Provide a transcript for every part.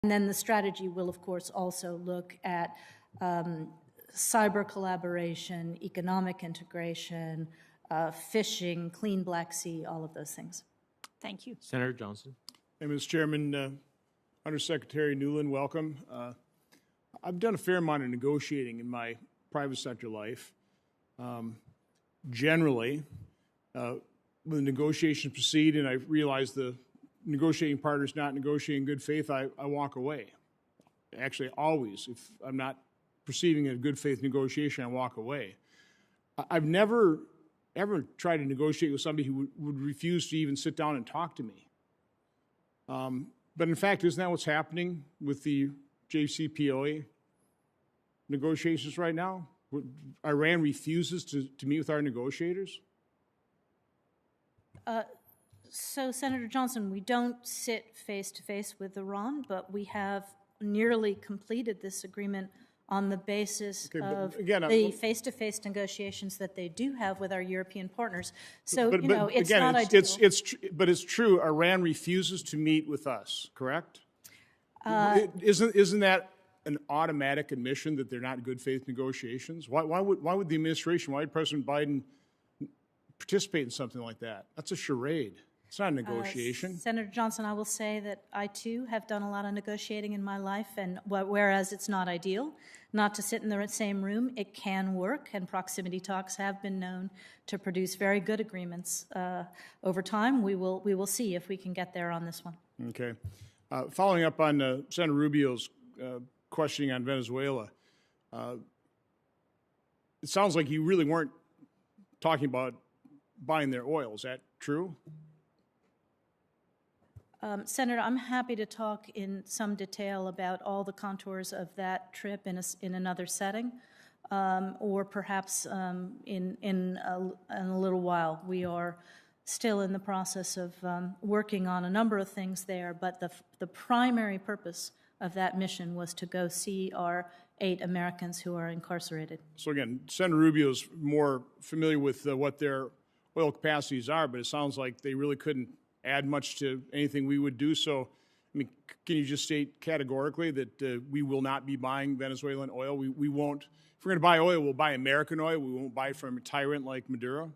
And then the strategy will, of course, also look at cyber collaboration, economic integration, fishing, clean Black Sea, all of those things. Thank you. Senator Johnson. Hey, Mr. Chairman, Undersecretary Newland, welcome. I've done a fair amount of negotiating in my private sector life. Generally, when the negotiations proceed and I realize the negotiating partner is not negotiating in good faith, I walk away. Actually, always. If I'm not perceiving a good faith negotiation, I walk away. I've never, ever tried to negotiate with somebody who would refuse to even sit down and talk to me. But in fact, isn't that what's happening with the JCPOA negotiations right now? Iran refuses to meet with our negotiators? So, Senator Johnson, we don't sit face-to-face with Iran, but we have nearly completed this agreement on the basis of the face-to-face negotiations that they do have with our European partners. So, it's not ideal. But it's true, Iran refuses to meet with us, correct? Isn't that an automatic admission that they're not good faith negotiations? Why would the administration, why would President Biden participate in something like that? That's a charade. It's not a negotiation. Senator Johnson, I will say that I, too, have done a lot of negotiating in my life, and whereas it's not ideal not to sit in the same room, it can work, and proximity talks have been known to produce very good agreements. Over time, we will see if we can get there on this one. Okay. Following up on Senator Rubio's questioning on Venezuela, it sounds like you really weren't talking about buying their oil. Is that true? Senator, I'm happy to talk in some detail about all the contours of that trip in another setting, or perhaps in a little while. We are still in the process of working on a number of things there, but the primary purpose of that mission was to go see our 8 Americans who are incarcerated. So again, Senator Rubio's more familiar with what their oil capacities are, but it sounds like they really couldn't add much to anything we would do. So, I mean, can you just state categorically that we will not be buying Venezuelan oil? We won't. If we're going to buy oil, we'll buy American oil. We won't buy from a tyrant like Maduro.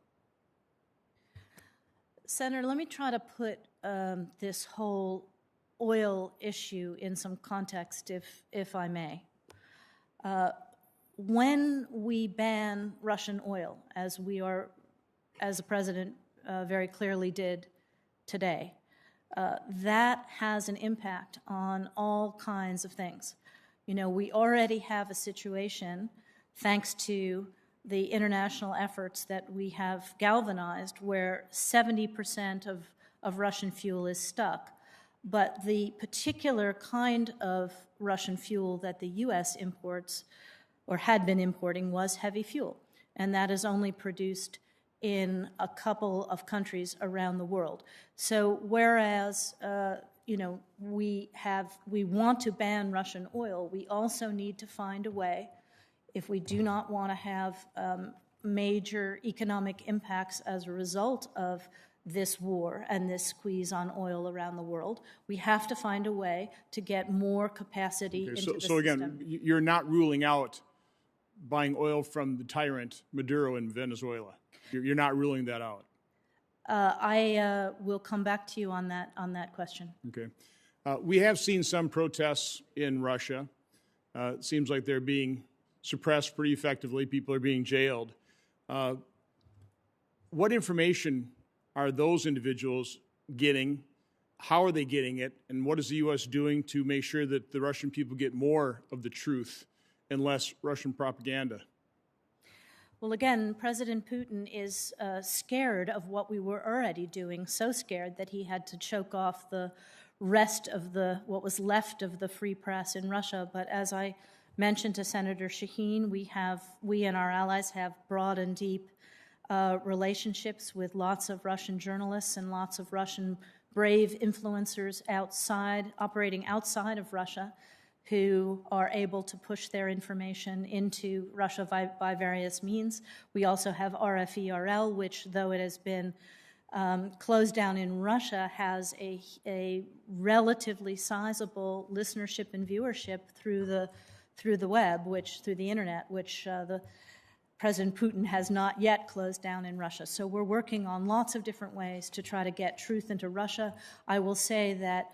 Senator, let me try to put this whole oil issue in some context, if I may. When we ban Russian oil, as the President very clearly did today, that has an impact on all kinds of things. You know, we already have a situation, thanks to the international efforts that we have galvanized, where 70% of Russian fuel is stuck. But the particular kind of Russian fuel that the U.S. imports, or had been importing, was heavy fuel. And that is only produced in a couple of countries around the world. So whereas we want to ban Russian oil, we also need to find a way, if we do not want to have major economic impacts as a result of this war and this squeeze on oil around the world, we have to find a way to get more capacity into the system. So again, you're not ruling out buying oil from the tyrant Maduro in Venezuela. You're not ruling that out. I will come back to you on that question. Okay. We have seen some protests in Russia. It seems like they're being suppressed pretty effectively. People are being jailed. What information are those individuals getting? How are they getting it? And what is the U.S. doing to make sure that the Russian people get more of the truth and less Russian propaganda? Well, again, President Putin is scared of what we were already doing, so scared that he had to choke off the rest of what was left of the free press in Russia. But as I mentioned to Senator Shaheen, we and our allies have broad and deep relationships with lots of Russian journalists and lots of Russian brave influencers operating outside of Russia, who are able to push their information into Russia by various means. We also have RFERL, which, though it has been Closed Down in Russia has a relatively sizable listenership and viewership through the web, through the internet, which the President Putin has not yet closed down in Russia. So we're working on lots of different ways to try to get truth into Russia. I will say that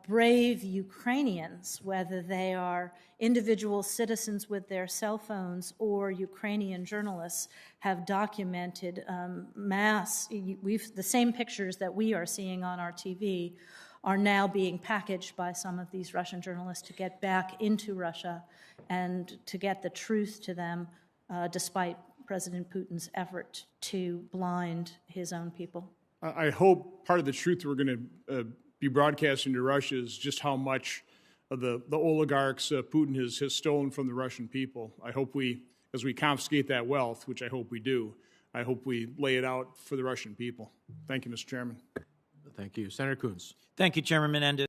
brave Ukrainians, whether they are individual citizens with their cell phones or Ukrainian journalists, have documented the same pictures that we are seeing on our TV are now being packaged by some of these Russian journalists to get back into Russia and to get the truth to them, despite President Putin's effort to blind his own people. I hope part of the truth we're going to be broadcasting to Russia is just how much of the oligarchs Putin has stolen from the Russian people. I hope as we confiscate that wealth, which I hope we do, I hope we lay it out for the Russian people. Thank you, Mr. Chairman. Thank you. Senator Coons. Thank you, Chairman Menendez.